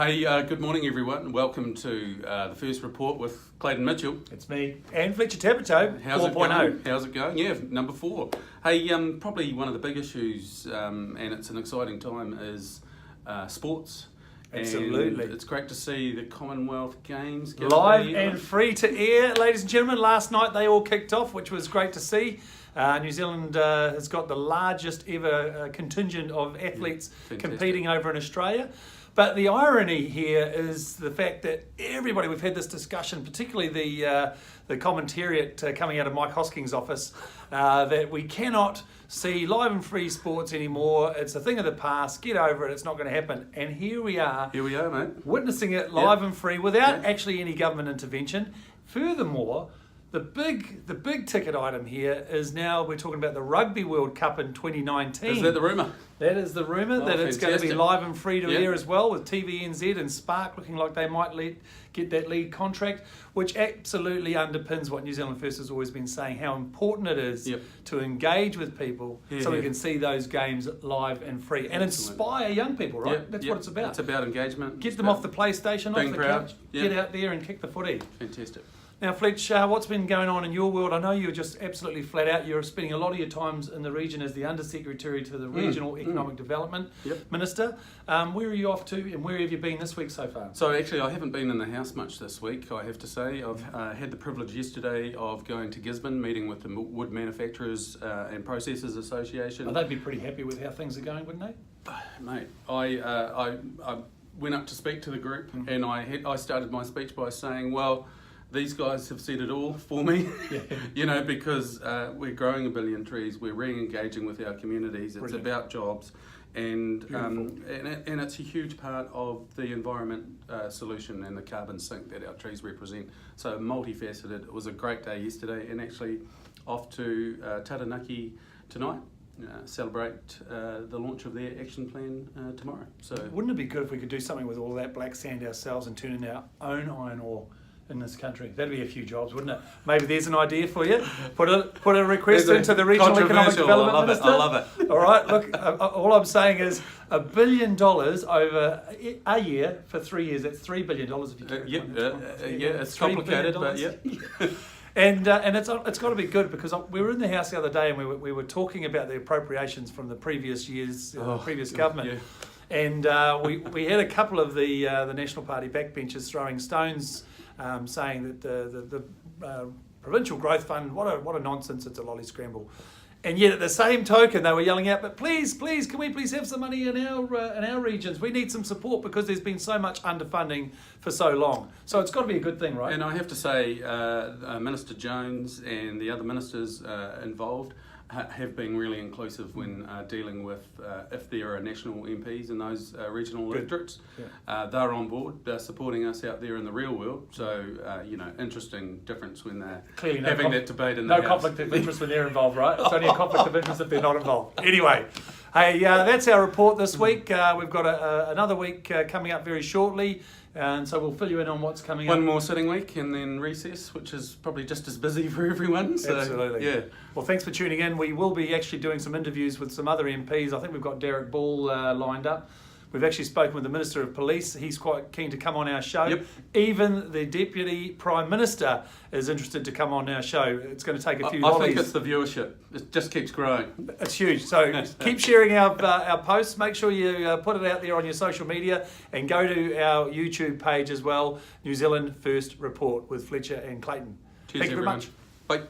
Hey, good morning everyone. Welcome to the first report with Clayton Mitchell. It's me and Fletcher Tabato, 4.0. How's it going? Yeah, number 4. Hey, probably one of the big issues, and it's an exciting time, is sports. Absolutely. And it's great to see the Commonwealth Games get Live and free to air, ladies and gentlemen. Last night they all kicked off, which was great to see. New Zealand has got the largest ever contingent of athletes competing over in Australia. But the irony here is the fact that everybody, we've had this discussion, particularly the commentariat coming out of Mike Hosking's office, that we cannot see live and free sports anymore. It's a thing of the past. Get over it. It's not going to happen. And here we are. Here we are, mate. Witnessing it live and free without actually any government intervention. Furthermore, the big ticket item here is now we're talking about the Rugby World Cup in 2019. Is that the rumour? That is the rumour, that it's going to be live and free to air as well, with TVNZ and Spark looking like they might get that lead contract, which absolutely underpins what New Zealand First has always been saying, how important it is to engage with people so we can see those games live and free and inspire young people, right? That's what it's about. It's about engagement. Get them off the PlayStation, off the couch, get out there and kick the footy. Fantastic. Now, Fletch, what's been going on in your world? I know you're just absolutely flat out. You're spending a lot of your times in the region as the Undersecretary to the Regional Economic Development Minister. Where are you off to and where have you been this week so far? So actually, I haven't been in the house much this week, I have to say. I've had the privilege yesterday of going to Gisborne, meeting with the Wood Manufacturers and Processors Association. Oh, they'd be pretty happy with how things are going, wouldn't they? Mate, I went up to speak to the group and I started my speech by saying, well, these guys have said it all for me, because we're growing 1 billion trees, we're re-engaging with our communities, it's about jobs, and it's a huge part of the environment solution and the carbon sink that our trees represent. So multifaceted. It was a great day yesterday, and actually off to Taranaki tonight. Celebrate the launch of their action plan tomorrow. So wouldn't it be good if we could do something with all that black sand ourselves and turn in our own iron ore in this country? That'd be a few jobs, wouldn't it? Maybe there's an idea for you. Put a request into the Regional Economic Development Minister. I love it. All right, look, all I'm saying is $1 billion over a year for 3 years. That's $3 billion if you do it. It's complicated, but And it's got to be good, because we were in the House the other day and we were talking about the appropriations from the previous year's previous government. And we had a couple of the National Party backbenchers throwing stones, saying that the Provincial Growth Fund, what a nonsense, it's a lolly scramble. And yet at the same token, they were yelling out, but please, can we please have some money in our regions? We need some support because there's been so much underfunding for so long. So it's got to be a good thing, right? And I have to say, Minister Jones and the other ministers involved have been really inclusive when dealing with if there are national MPs in those regional electorates. They're on board. They're supporting us out there in the real world. So, interesting difference when they're clearly having that debate in the House. No conflict of interest when they're involved, right? It's only a conflict of interest if they're not involved. Anyway, hey, that's our report this week. We've got another week coming up very shortly. And so we'll fill you in on what's coming up. One more sitting week and then recess, which is probably just as busy for everyone. So, absolutely. Yeah. Well, thanks for tuning in. We will be actually doing some interviews with some other MPs. I think we've got Derek Ball lined up. We've actually spoken with the Minister of Police. He's quite keen to come on our show. Even the Deputy Prime Minister is interested to come on our show. It's going to take a few lollies. I think it's the viewership. It just keeps growing. It's huge. So keep sharing our posts. Make sure you put it out there on your social media and go to our YouTube page as well, New Zealand First Report with Fletcher and Clayton. Cheers, Thank you very much. Bye.